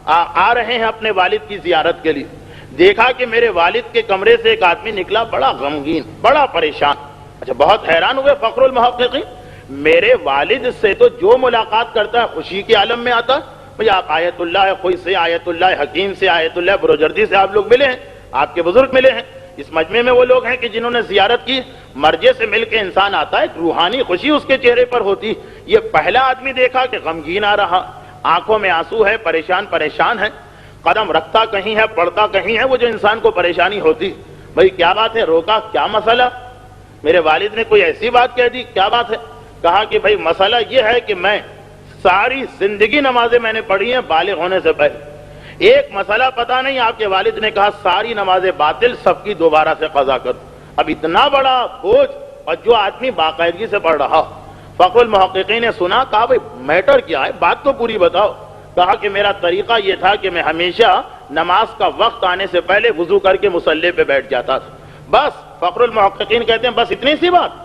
آ رہے ہیں اپنے والد کی زیارت کے لیے، دیکھا کہ میرے والد کے کمرے سے ایک آدمی نکلا بڑا غمگین، بڑا پریشان۔ اچھا بہت حیران ہوئے فخر المحققین، میرے والد سے تو جو ملاقات کرتا ہے خوشی کے عالم میں آتا ہے۔ بھئی آپ آیت اللہ خوش سے، آیت اللہ حکیم سے، آیت اللہ بروجردی سے آپ لوگ ملے ہیں، آپ کے بزرگ ملے ہیں، اس مجمع میں وہ لوگ ہیں کہ جنہوں نے زیارت کی۔ مرجع سے مل کے انسان آتا ہے، روحانی خوشی اس کے چہرے پر ہوتی۔ یہ پہلا آدمی دیکھا کہ غمگین آ رہا، آنکھوں میں آنسو ہے، پریشان ہے، قدم رکھتا کہیں ہے، پڑھتا کہیں ہے، وہ جو انسان کو پریشانی ہوتی۔ بھئی کیا بات ہے، روکا، کیا مسئلہ؟ میرے والد نے کوئی ایسی بات کہہ دی، کیا بات ہے؟ کہا کہ بھئی مسئلہ یہ ہے کہ میں ساری زندگی نمازیں میں نے پڑھی ہیں بالغ ہونے سے پہلے، ایک مسئلہ پتا نہیں۔ آپ کے والد نے کہا ساری نمازیں باطل، سب کی دوبارہ سے قضا کر۔ اب اتنا بڑا بوجھ، اور جو آدمی باقاعدگی سے پڑھ رہا۔ فخر المحققین نے سنا، کہا بھئی میٹر کیا ہے، بات تو پوری بتاؤ۔ کہا کہ میرا طریقہ یہ تھا کہ میں ہمیشہ نماز کا وقت آنے سے پہلے وضو کر کے مصلی پہ بیٹھ جاتا تھا، بس۔ فخر المحققین کہتے ہیں بس اتنی سی بات؟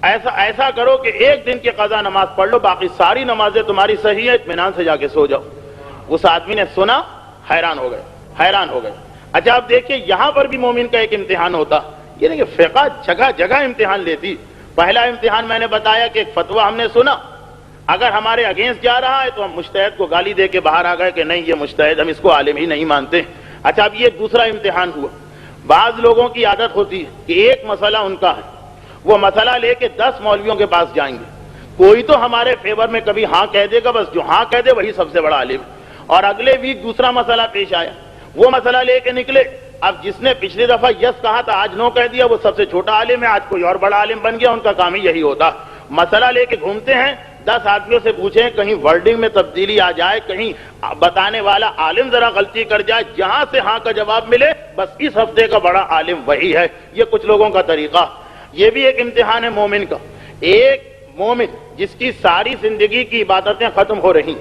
ایسا کرو کہ ایک دن کی قضا نماز پڑھ لو، باقی ساری نمازیں تمہاری صحیح ہے، اطمینان سے جا کے سو جاؤ۔ اس آدمی نے سنا، حیران ہو گئے۔ اچھا اب دیکھیے یہاں پر بھی مومن کا ایک امتحان ہوتا، یہ نہیں کہ فقہ جگہ جگہ امتحان لیتی۔ پہلا امتحان میں نے بتایا کہ ایک فتویٰ ہم نے سنا، اگر ہمارے اگینسٹ جا رہا ہے تو ہم مجتہد کو گالی دے کے باہر آ گئے کہ نہیں یہ مجتہد، ہم اس کو عالم ہی نہیں مانتے۔ اچھا اب یہ دوسرا امتحان ہوا۔ بعض لوگوں کی عادت ہوتی ہے کہ ایک مسئلہ ان کا ہے، وہ مسئلہ لے کے 10 مولویوں کے پاس جائیں گے، کوئی تو ہمارے فیور میں کبھی ہاں کہہ دے گا، بس جو ہاں کہہ دے وہی سب سے بڑا عالم ہے۔ اور اگلے ویک دوسرا مسئلہ پیش آیا، وہ مسئلہ لے کے نکلے، اب جس نے پچھلی دفعہ یس کہا تھا آج نو کہہ دیا، وہ سب سے چھوٹا عالم ہے، آج کوئی اور بڑا عالم بن گیا، ان کا کام ہی یہی ہوتا۔ مسئلہ لے کے گھومتے ہیں، 10 آدمیوں سے پوچھیں، کہیں ورڈنگ میں تبدیلی آ جائے، کہیں بتانے والا عالم ذرا غلطی کر جائے، جہاں سے ہاں کا جواب ملے بس اس ہفتے کا بڑا عالم وہی ہے۔ یہ کچھ لوگوں کا طریقہ۔ یہ بھی ایک امتحان ہے مومن کا۔ ایک مومن جس کی ساری زندگی کی عبادتیں ختم ہو رہی،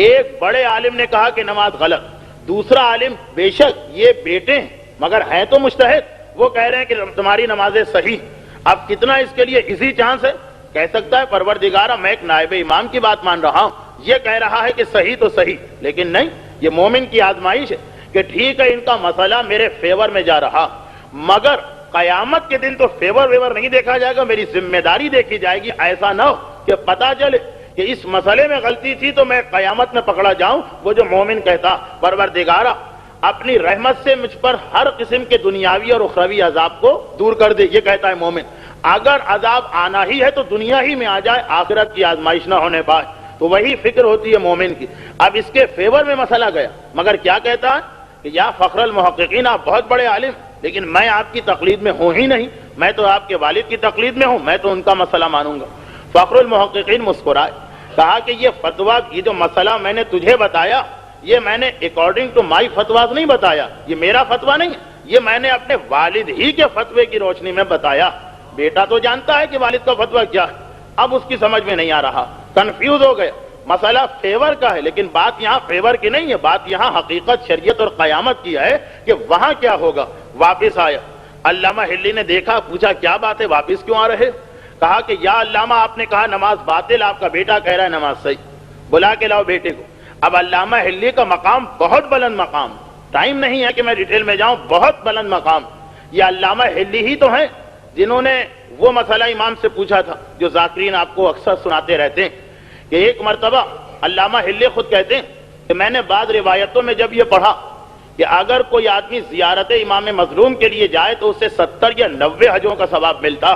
ایک بڑے عالم نے کہا کہ نماز غلط، دوسرا عالم بے شک یہ بیٹے ہیں مگر ہیں تو مجتہد، وہ کہہ رہے ہیں کہ تمہاری نمازیں صحیح۔ اب کتنا اس کے لیے ایزی چانس ہے، کہہ سکتا ہے پروردگارہ میں ایک نائب امام کی بات مان رہا ہوں، یہ کہہ رہا ہے کہ صحیح تو صحیح، لیکن نہیں، یہ مومن کی آزمائش ہے کہ ٹھیک ہے ان کا مسئلہ میرے فیور میں جا رہا، مگر قیامت کے دن تو فیور ویور نہیں دیکھا جائے گا، میری ذمہ داری دیکھی جائے گی۔ ایسا نہ ہو کہ پتا چلے کہ اس مسئلے میں غلطی تھی تو میں قیامت میں پکڑا جاؤں۔ وہ جو مومن کہتا پروردگارہ اپنی رحمت سے مجھ پر ہر قسم کے دنیاوی اور اخروی عذاب کو دور کر دے. یہ کہتا ہے مومن. اگر عذاب آنا ہی ہے تو دنیا ہی میں آ جائے، آخرت کی آزمائش نہ ہونے پائے. تو وہی فکر ہوتی ہے مومن کی. اب اس کے فیور میں مسئلہ گیا، مگر کیا کہتا ہے کہ یا فخر المحققین، آپ بہت بڑے عالم، لیکن میں آپ کی تقلید میں ہوں ہی نہیں، میں تو آپ کے والد کی تقلید میں ہوں، میں تو ان کا مسئلہ مانوں گا. فخر المحققین مسکرائے، کہا کہ یہ فتویٰ، یہ جو مسئلہ میں نے تجھے بتایا، یہ میں نے اکارڈنگ ٹو مائی فتواز نہیں بتایا، یہ میرا فتویٰ نہیں ہے، یہ میں نے اپنے والد ہی کے فتوے کی روشنی میں بتایا. بیٹا تو جانتا ہے کہ والد کا فتویٰ کیا ہے، اب اس کی سمجھ میں نہیں آ رہا، کنفیوز ہو گیا. مسئلہ فیور کا ہے، لیکن بات یہاں فیور کی نہیں ہے، بات یہاں حقیقت، شریعت اور قیامت کی ہے کہ وہاں کیا ہوگا. واپس آیا. علامہ ہلی نے دیکھا، پوچھا کیا بات ہے، واپس کیوں آ رہے؟ کہا کہ یا علامہ، آپ نے کہا نماز باطل، آپ کا بیٹا کہہ رہا ہے نماز صحیح، بلا کے لاؤ بیٹے کو. اب علامہ ہلی کا مقام بہت بلند مقام، ٹائم نہیں ہے کہ میں ڈیٹیل میں جاؤں، بہت بلند مقام. یہ علامہ ہلی ہی تو ہیں جنہوں نے وہ مسئلہ امام سے پوچھا تھا جو ذاکرین آپ کو اکثر سناتے رہتے ہیں کہ ایک مرتبہ علامہ ہلی خود کہتے ہیں کہ میں نے بعض روایتوں میں جب یہ پڑھا کہ اگر کوئی آدمی زیارت امام مظلوم کے لیے جائے تو اسے 70 یا 90 حجوں کا ثواب ملتا،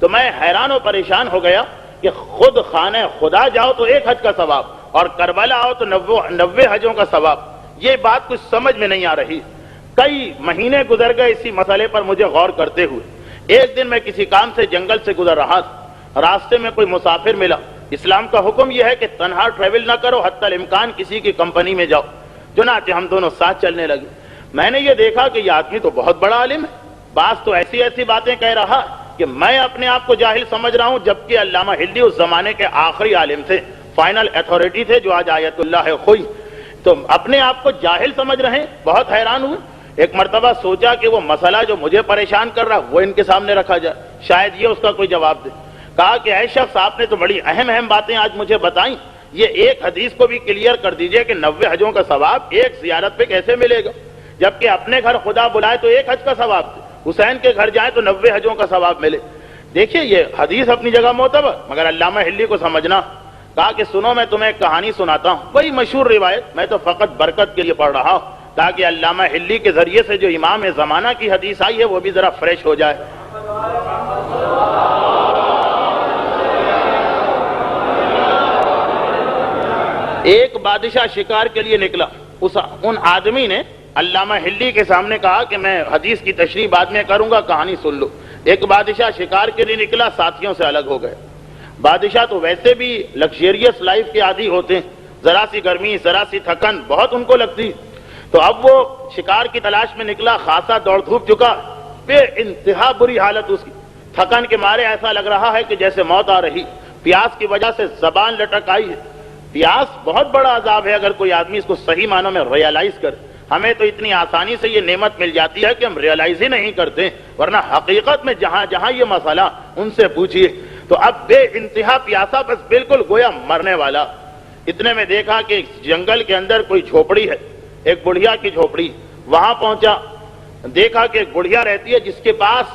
تو میں حیران و پریشان ہو گیا کہ خود خانہ خدا جاؤ تو 1 حج کا ثواب اور کربلا آؤ تو 90 حجوں کا ثواب. یہ بات کچھ سمجھ میں نہیں آ رہی. کئی مہینے گزر گئے اسی مسئلے پر مجھے غور کرتے ہوئے. ایک دن میں کسی کام سے جنگل سے گزر رہا تھا، راستے میں کوئی مسافر ملا. اسلام کا حکم یہ ہے کہ تنہا ٹریول نہ کرو، حتی الامکان کسی کی کمپنی میں جاؤ. چنانچہ ہم دونوں ساتھ چلنے لگے. میں نے یہ دیکھا کہ یہ آدمی تو بہت بڑا عالم ہے، بعض تو ایسی ایسی باتیں کہہ رہا کہ میں اپنے آپ کو جاہل سمجھ رہا ہوں، جبکہ علامہ ہلی اس زمانے کے آخری عالم تھے، فائنل اتھارٹی تھے، جو آج آیت اللہ خوئی. تو اپنے آپ کو جاہل سمجھ رہے ہیں. بہت حیران ہوئے. ایک مرتبہ سوچا کہ وہ مسئلہ جو مجھے پریشان کر رہا وہ ان کے سامنے رکھا جائے، شاید یہ اس کا کوئی جواب دے. کہا کہ اے شخص، آپ نے تو بڑی اہم باتیں آج مجھے بتائیں، یہ ایک حدیث کو بھی کلیئر کر دیجئے کہ 90 حجوں کا ثواب ایک زیارت پہ کیسے ملے گا، جبکہ اپنے گھر خدا بلائے تو 1 حج کا ثواب دے، حسین کے گھر جائے تو 90 حجوں کا ثواب ملے. دیکھیے یہ حدیث اپنی جگہ معتبر، مگر علامہ ہلی کو سمجھنا. کہا کہ سنو، میں تمہیں ایک کہانی سناتا ہوں، وہی مشہور روایت، میں تو فقط برکت کے لیے پڑھ رہا ہوں تاکہ علامہ ہلی کے ذریعے سے جو امام زمانہ کی حدیث آئی ہے وہ بھی ذرا فریش ہو جائے. ایک بادشاہ شکار کے لیے نکلا. ان آدمی نے علامہ ہلی کے سامنے کہا کہ میں حدیث کی تشریح بعد میں کروں گا، کہانی سن لو. ایک بادشاہ شکار کے لیے نکلا، ساتھیوں سے الگ ہو گئے. بادشاہ تو ویسے بھی لگژریس لائف کے عادی ہوتے ہیں، ذرا سی گرمی، ذرا سی تھکن بہت ان کو لگتی. تو اب وہ شکار کی تلاش میں نکلا، خاصا دوڑ دھوپ چکا، بے انتہا بری حالت اس کی. تھکن کے مارے ایسا لگ رہا ہے کہ جیسے موت آ رہی. پیاس کی وجہ سے زبان لٹک آئی ہے. پیاس بہت بڑا عذاب ہے اگر کوئی آدمی اس کو صحیح معنوں میں ریئلائز کرے. ہمیں تو اتنی آسانی سے یہ نعمت مل جاتی ہے کہ ہم ریئلائز ہی نہیں کرتے، ورنہ حقیقت میں جہاں جہاں یہ مسئلہ ان سے پوچھیے. تو اب بے انتہا پیاسا، بس بالکل گویا مرنے والا. اتنے میں دیکھا کہ جنگل کے اندر کوئی جھوپڑی ہے، ایک بڑھیا کی جھوپڑی. وہاں پہنچا، دیکھا کہ ایک بڑھیا رہتی ہے جس کے پاس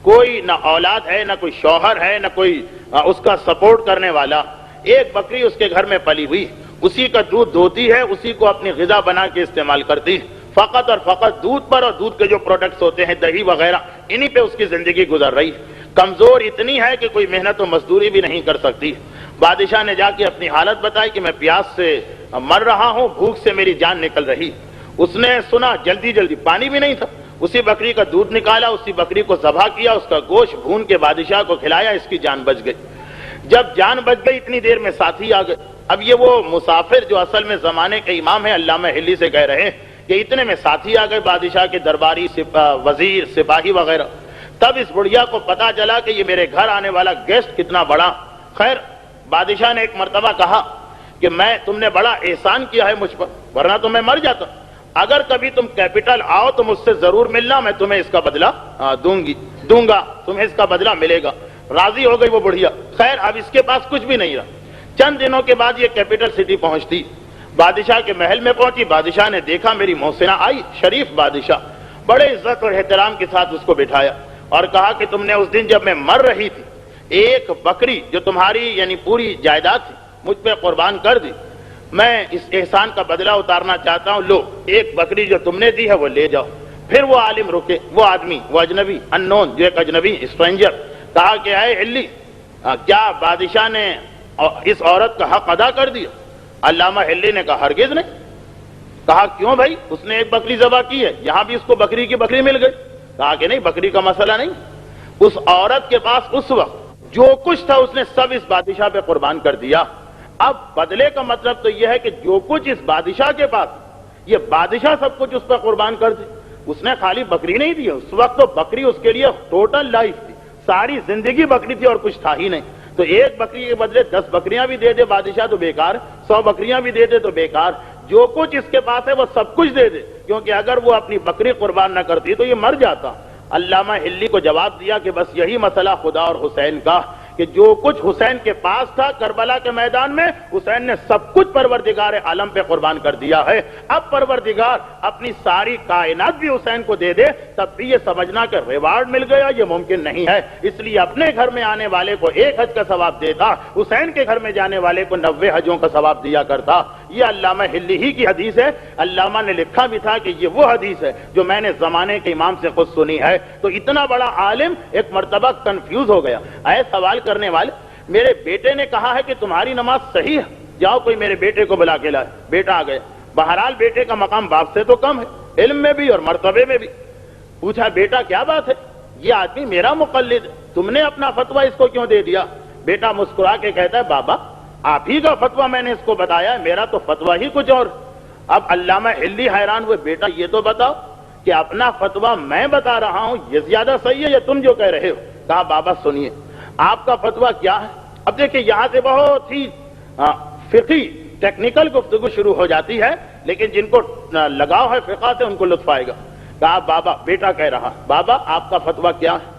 کوئی نہ اولاد ہے، نہ کوئی شوہر ہے، نہ کوئی اس کا سپورٹ کرنے والا. ایک بکری اس کے گھر میں پلی ہوئی، اسی کا دودھ دھوتی ہے، اسی کو اپنی غذا بنا کے استعمال کرتی ہے. فقط اور فقط دودھ پر اور دودھ کے جو پروڈکٹس ہوتے ہیں، دہی وغیرہ، انہی پہ اس کی زندگی گزر رہی. کمزور اتنی ہے کہ کوئی محنت و مزدوری بھی نہیں کر سکتی. بادشاہ نے جا کے اپنی حالت بتائی کہ میں پیاس سے مر رہا ہوں، بھوک سے میری جان نکل رہی. اس نے سنا، جلدی جلدی، پانی بھی نہیں تھا، اسی بکری کا دودھ نکالا، اسی بکری کو ذبح کیا، اس کا گوشت بھون کے بادشاہ کو کھلایا، اس کی جان بچ گئی. جب جان بچ گئی اتنی دیر میں ساتھی آ گئے. اب یہ وہ مسافر جو اصل میں زمانے کے امام ہیں علامہ ہلی سے کہہ رہے ہیں کہ اتنے میں ساتھی آ گئے، بادشاہ کے درباری، وزیر، سپاہی وغیرہ. تب اس بڑھیا کو پتا چلا کہ یہ میرے گھر آنے والا گیسٹ کتنا بڑا. خیر، بادشاہ نے ایک مرتبہ کہا کہ تم نے بڑا احسان کیا ہے مجھ پر، ورنہ تو میں مر جاتا. اگر کبھی تم کیپٹل آؤ تو مجھ سے ضرور ملنا، میں تمہیں اس کا بدلہ دوں گا، تمہیں اس کا بدلہ ملے گا. راضی ہو گئی وہ بڑھیا. خیر، اب اس کے پاس کچھ بھی نہیں رہا. چند دنوں کے بعد یہ کیپٹل سٹی پہنچتی، بادشاہ کے محل میں پہنچی. بادشاہ نے دیکھا میری محسنہ آئی، شریف بادشاہ، بڑے عزت اور احترام کے ساتھ اس کو بٹھایا اور کہا کہ تم نے اس دن جب میں مر رہی تھی ایک بکری جو تمہاری یعنی پوری جائیداد تھی مجھ پہ قربان کر دی. میں اس احسان کا بدلہ اتارنا چاہتا ہوں، لو ایک بکری جو تم نے دی ہے وہ لے جاؤ۔ پھر وہ عالم رکے، وہ آدمی، وہ اجنبی، انون، جو ایک اجنبی اسٹرینجر، کہا کہ اے ہلی، کیا بادشاہ نے اس عورت کا حق ادا کر دیا؟ علامہ ہلی نے کہا ہرگز نہیں۔ کہا کیوں بھائی؟ اس نے ایک بکری ذبح کی ہے، یہاں بھی اس کو بکری کی بکری مل گئی۔ کہا کہ نہیں، بکری کا مسئلہ نہیں، اس عورت کے پاس اس وقت جو کچھ تھا اس نے سب اس بادشاہ پہ قربان کر دیا۔ اب بدلے کا مطلب تو یہ ہے کہ جو کچھ اس بادشاہ کے پاس، یہ بادشاہ سب کچھ اس پہ قربان کر دے۔ اس نے خالی بکری نہیں دی، اس وقت تو بکری اس کے لیے ٹوٹل لائف تھی، ساری زندگی بکری تھی اور کچھ تھا ہی نہیں۔ تو ایک بکری کے بدلے 10 بکریاں بھی دے دے بادشاہ تو بیکار، 100 بکریاں بھی دے دے تو بیکار، جو کچھ اس کے پاس ہے وہ سب کچھ دے دے، کیونکہ اگر وہ اپنی بکری قربان نہ کرتی تو یہ مر جاتا۔ علامہ ہلی کو جواب دیا کہ بس یہی مسئلہ خدا اور حسین کا، کہ جو کچھ حسین کے پاس تھا کربلا کے میدان میں، حسین نے سب کچھ پروردگار عالم پہ قربان کر دیا ہے۔ اب پروردگار اپنی ساری کائنات بھی حسین کو دے دے تب بھی یہ سمجھنا کہ ریوارڈ مل گیا، یہ ممکن نہیں ہے۔ اس لیے اپنے گھر میں آنے والے کو 1 حج کا ثواب دیتا، حسین کے گھر میں جانے والے کو 90 حجوں کا ثواب دیا کرتا۔ یہ علامہ ہلی ہی کی حدیث ہے۔ علامہ نے لکھا بھی تھا کہ یہ وہ حدیث ہے جو میں نے زمانے کے امام سے خود سنی ہے۔ تو اتنا بڑا عالم ایک مرتبہ کنفیوز ہو گیا۔ اے سوال کرنے والے، میرے بیٹے نے کہا ہے کہ تمہاری نماز صحیح ہے، جاؤ کوئی میرے بیٹے کو بلا کے لائے۔ بیٹا آ گیا۔ بہرحال بیٹے کا مقام باپ سے تو کم ہے، علم میں بھی اور مرتبے میں بھی۔ پوچھا بیٹا کیا بات ہے؟ یہ آدمی میرا مقلد ہے، تم نے اپنا فتویٰ اس کو کیوں دے دیا؟ بیٹا مسکرا کے کہتا ہے بابا آپ ہی کا فتویٰ میں نے اس کو بتایا ہے، میرا تو فتویٰ ہی کچھ اور۔ اب علامہ ہلی حیران ہوئے، بیٹا یہ تو بتاؤ کہ اپنا فتویٰ میں بتا رہا ہوں یہ زیادہ صحیح ہے یا تم جو کہہ رہے ہو؟ کہا بابا سنیے آپ کا فتویٰ کیا ہے؟ اب دیکھیں یہاں سے بہت ہی فقہی ٹیکنیکل گفتگو شروع ہو جاتی ہے، لیکن جن کو لگاؤ ہے فقہ سے ان کو لطف آئے گا۔ کہا بابا، بیٹا کہہ رہا بابا آپ کا فتویٰ کیا ہے؟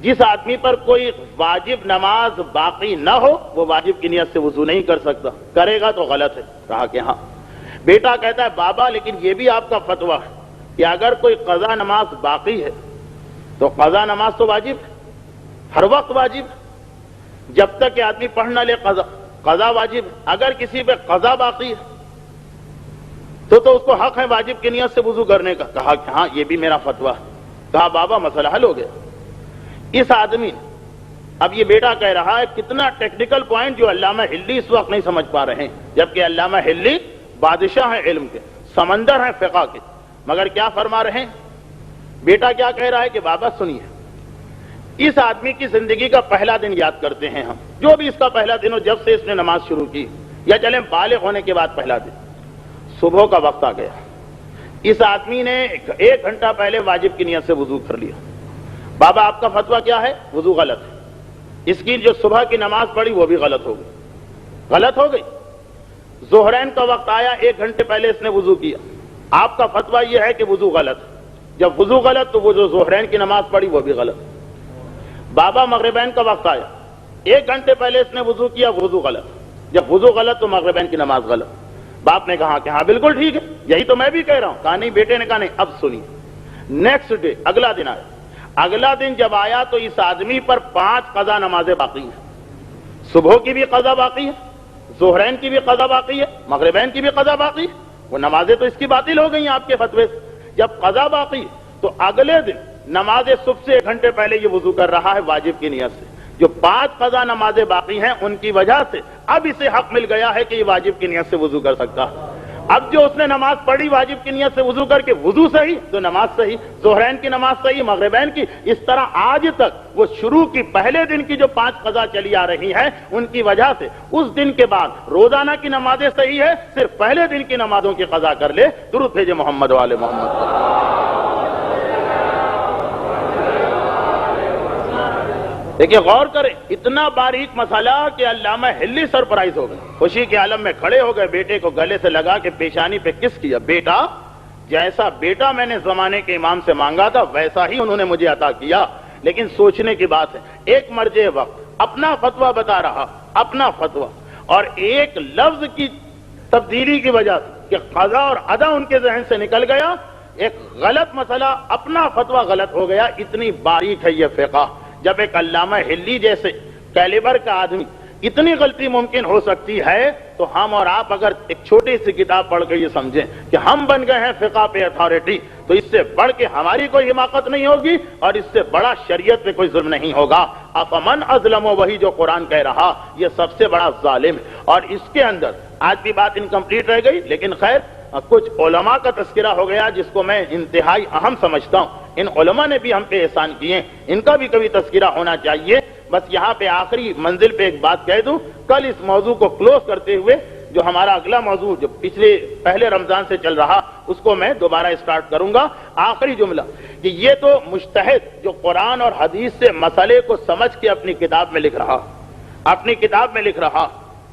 جس آدمی پر کوئی واجب نماز باقی نہ ہو وہ واجب کی نیت سے وضو نہیں کر سکتا، کرے گا تو غلط ہے۔ کہا کہ ہاں۔ بیٹا کہتا ہے بابا لیکن یہ بھی آپ کا فتویٰ ہے کہ اگر کوئی قضا نماز باقی ہے تو قضا نماز تو واجب ہے، ہر وقت واجب ہے، جب تک کہ آدمی پڑھ نہ لے قضا واجب ہے۔ اگر کسی پہ قضا باقی ہے تو اس کو حق ہے واجب کی نیت سے وضو کرنے کا۔ کہا کہ ہاں یہ بھی میرا فتویٰ ہے۔ کہا بابا مسئلہ حل ہو گیا۔ اس آدمی نے، اب یہ بیٹا کہہ رہا ہے کتنا ٹیکنیکل پوائنٹ جو علامہ ہلی اس وقت نہیں سمجھ پا رہے ہیں، جبکہ علامہ ہلی بادشاہ ہیں علم کے، سمندر ہیں فقہ کے، مگر کیا فرما رہے ہیں؟ بیٹا کیا کہہ رہا ہے کہ بابا سنیے، اس آدمی کی زندگی کا پہلا دن یاد کرتے ہیں ہم، جو بھی اس کا پہلا دن ہو، جب سے اس نے نماز شروع کی، یا چلیں بالغ ہونے کے بعد پہلا دن، صبح کا وقت آ گیا، اس آدمی نے 1 گھنٹہ پہلے واجب کی نیت سے وضو کر لیا۔ بابا آپ کا فتویٰ کیا ہے؟ وضو غلط ہے، اس کی جو صبح کی نماز پڑھی وہ بھی غلط ہو گئی، غلط ہو گئی۔ ظہرین کا وقت آیا، 1 گھنٹے پہلے اس نے وضو کیا، آپ کا فتویٰ یہ ہے کہ وضو غلط ہے۔ جب وضو غلط تو وہ جو ظہرین کی نماز پڑھی وہ بھی غلط۔ بابا مغربین کا وقت آیا، 1 گھنٹے پہلے اس نے وضو کیا، وضو غلط، جب وضو غلط تو مغربین کی نماز غلط۔ باپ نے کہا کہ ہاں بالکل ٹھیک ہے، یہی تو میں بھی کہہ رہا ہوں۔ کہا نہیں، بیٹے نے کہا نہیں، اب سنیے۔ نیکسٹ ڈے، اگلا دن آیا، اگلا دن جب آیا تو اس آدمی پر 5 قضا نمازیں باقی ہیں، صبح کی بھی قضا باقی ہے، ظہرین کی بھی قضا باقی ہے، مغربین کی بھی قضا باقی ہے۔ وہ نمازیں تو اس کی باطل ہو گئی ہیں آپ کے فتوے سے۔ جب قضا باقی تو اگلے دن نماز صبح سے 1 گھنٹے پہلے یہ وضو کر رہا ہے واجب کی نیت سے۔ جو 5 قضا نمازیں باقی ہیں ان کی وجہ سے اب اسے حق مل گیا ہے کہ یہ واجب کی نیت سے وضو کر سکتا ہے۔ اب جو اس نے نماز پڑھی واجب کی نیت سے وضو کر کے، وضو صحیح تو نماز صحیح، ظہرین کی نماز صحیح، مغربین کی، اس طرح آج تک وہ شروع کی پہلے دن کی جو 5 قضا چلی آ رہی ہیں ان کی وجہ سے اس دن کے بعد روزانہ کی نمازیں صحیح ہے، صرف پہلے دن کی نمازوں کی قضا کر لے۔ درود بھیجے محمد والے محمد۔ دیکھیں غور کریں، اتنا باریک مسئلہ کہ علامہ ہلی سرپرائز ہو گئے، خوشی کے عالم میں کھڑے ہو گئے، بیٹے کو گلے سے لگا کے پیشانی پہ کس کیا۔ بیٹا، جیسا بیٹا میں نے زمانے کے امام سے مانگا تھا ویسا ہی انہوں نے مجھے عطا کیا، لیکن سوچنے کی بات ہے، ایک مرجع وقت اپنا فتویٰ بتا رہا، اپنا فتویٰ، اور ایک لفظ کی تبدیلی کی وجہ سے کہ قضا اور ادا ان کے ذہن سے نکل گیا، ایک غلط مسئلہ، اپنا فتویٰ غلط ہو گیا۔ اتنی باریک ہے یہ فقہ۔ جب ایک علامہ ہلی جیسے کیلیبر کا آدمی اتنی غلطی ممکن ہو سکتی ہے تو ہم اور آپ اگر ایک چھوٹی سی کتاب پڑھ کے یہ سمجھیں کہ ہم بن گئے ہیں فقہ پہ اتھارٹی، تو اس سے بڑھ کے ہماری کوئی حماقت نہیں ہوگی اور اس سے بڑا شریعت پہ کوئی ظلم نہیں ہوگا۔ افمن اظلم، وہی جو قرآن کہہ رہا، یہ سب سے بڑا ظالم ہے۔ اور اس کے اندر آج بھی بات انکمپلیٹ رہ گئی، لیکن خیر کچھ علماء کا تذکرہ ہو گیا جس کو میں انتہائی اہم سمجھتا ہوں۔ ان علماء نے بھی ہم پہ احسان کیے، ان کا بھی کبھی تذکرہ ہونا چاہیے۔ بس یہاں پہ آخری منزل پہ ایک بات کہہ دوں، کل اس موضوع کو کلوز کرتے ہوئے جو ہمارا اگلا موضوع جو پہلے رمضان سے چل رہا، اس کو میں دوبارہ اسٹارٹ کروں گا۔ آخری جملہ کہ یہ تو مجتہد جو قرآن اور حدیث سے مسئلے کو سمجھ کے اپنی کتاب میں لکھ رہا،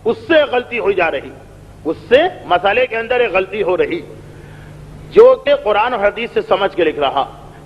اس سے غلطی ہوئی جا رہی، اس سے مسئلے کے اندر ایک غلطی ہو رہی جو کہ قرآن اور حدیث سے سمجھ کے لکھ رہا۔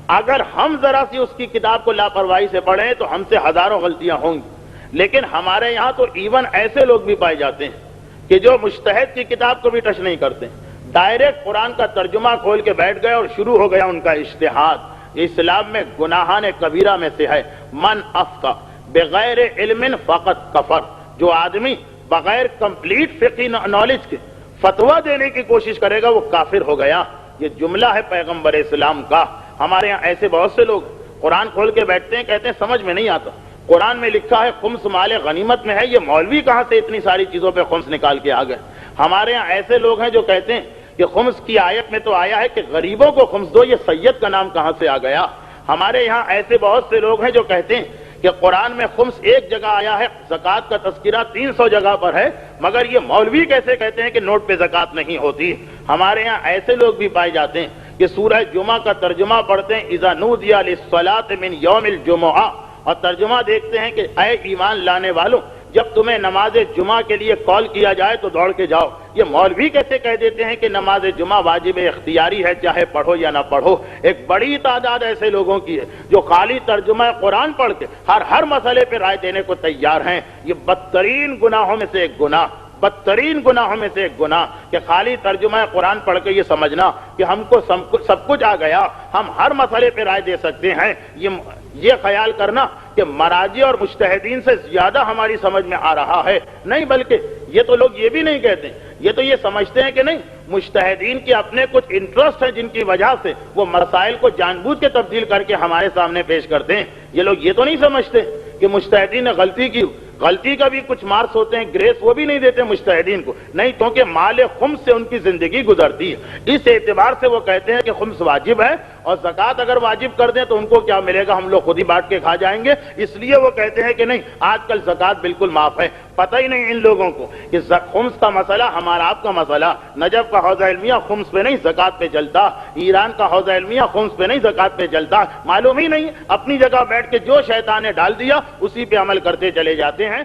اگر ہم ذرا سی اس کی کتاب کو لاپرواہی سے پڑھیں تو ہم سے ہزاروں غلطیاں ہوں گی، لیکن ہمارے یہاں تو ایون ایسے لوگ بھی پائے جاتے ہیں کہ جو مجتہد کی کتاب کو بھی ٹچ نہیں کرتے، ڈائریکٹ قرآن کا ترجمہ کھول کے بیٹھ گئے اور شروع ہو گیا ان کا اجتہاد۔ یہ اسلام میں گناہان کبیرہ میں سے ہے۔ من افتى بغیر علم فقط کفر، جو آدمی بغیر کمپلیٹ فقہی نالج کے فتویٰ دینے کی کوشش کرے گا وہ کافر ہو گیا۔ یہ جملہ ہے پیغمبر اسلام کا۔ ہمارے یہاں ایسے بہت سے لوگ قرآن کھول کے بیٹھتے ہیں، کہتے ہیں سمجھ میں نہیں آتا، قرآن میں لکھا ہے خمس مال غنیمت میں ہے، یہ مولوی کہاں سے اتنی ساری چیزوں پہ خمس نکال کے آ گئے۔ ہمارے یہاں ایسے لوگ ہیں جو کہتے ہیں کہ خمس کی آیت میں تو آیا ہے کہ غریبوں کو خمس دو، یہ سید کا نام کہاں سے آ گیا۔ ہمارے یہاں ایسے بہت سے لوگ ہیں جو کہتے ہیں کہ قرآن میں خمس ایک جگہ آیا ہے، زکوٰۃ کا تذکرہ 300 جگہ پر ہے، مگر یہ مولوی کیسے کہتے ہیں کہ نوٹ پہ زکوٰۃ نہیں ہوتی۔ ہمارے یہاں ایسے لوگ بھی پائے جاتے ہیں کہ سورہ جمعہ کا ترجمہ پڑھتے ہیں اذا نودی للصلاۃ من یوم الجمعہ، اور ترجمہ دیکھتے ہیں کہ اے ایمان لانے والوں، جب تمہیں نماز جمعہ کے لیے کال کیا جائے تو دوڑ کے جاؤ۔ یہ مولوی کیسے کہہ دیتے ہیں کہ نماز جمعہ واجب اختیاری ہے، چاہے پڑھو یا نہ پڑھو۔ ایک بڑی تعداد ایسے لوگوں کی ہے جو خالی ترجمہ قرآن پڑھ کے ہر مسئلے پہ رائے دینے کو تیار ہیں۔ یہ بدترین گناہوں میں سے ایک گناہ، بدترین گناہوں میں سے ایک گناہ کہ خالی ترجمہ قرآن پڑھ کے یہ سمجھنا کہ ہم کو سب کچھ آ گیا، ہم ہر مسئلے پہ رائے دے سکتے ہیں۔ یہ خیال کرنا کہ مراجع اور مجتہدین سے زیادہ ہماری سمجھ میں آ رہا ہے، نہیں، بلکہ یہ تو لوگ یہ بھی نہیں کہتے، یہ تو یہ سمجھتے ہیں کہ نہیں، مجتہدین کے اپنے کچھ انٹرسٹ ہیں جن کی وجہ سے وہ مسائل کو جان بوجھ کے تبدیل کر کے ہمارے سامنے پیش کرتے ہیں۔ یہ لوگ یہ تو نہیں سمجھتے کہ مجتہدین نے غلطی کی، غلطی کا بھی کچھ مارکس ہوتے ہیں، گریس وہ بھی نہیں دیتے مجتہدین کو، نہیں، کیونکہ مال خمس سے ان کی زندگی گزرتی ہے۔ اس اعتبار سے وہ کہتے ہیں کہ خمس واجب ہے، اور زکوٰۃ اگر واجب کر دیں تو ان کو کیا ملے گا، ہم لوگ خود ہی بانٹ کے کھا جائیں گے، اس لیے وہ کہتے ہیں کہ نہیں، آج کل زکوٰۃ بالکل معاف ہے۔ پتہ ہی نہیں ان لوگوں کو کہ خمس کا مسئلہ ہمارا آپ کا مسئلہ، نجف کا حوزہ علمیہ خمس پہ نہیں زکوٰۃ پہ چلتا، ایران کا حوزہ علمیہ خمس پہ نہیں زکوٰۃ پہ چلتا، معلوم ہی نہیں، اپنی جگہ بیٹھ کے جو شیطان نے ڈال دیا اسی پہ عمل کرتے چلے جاتے ہیں۔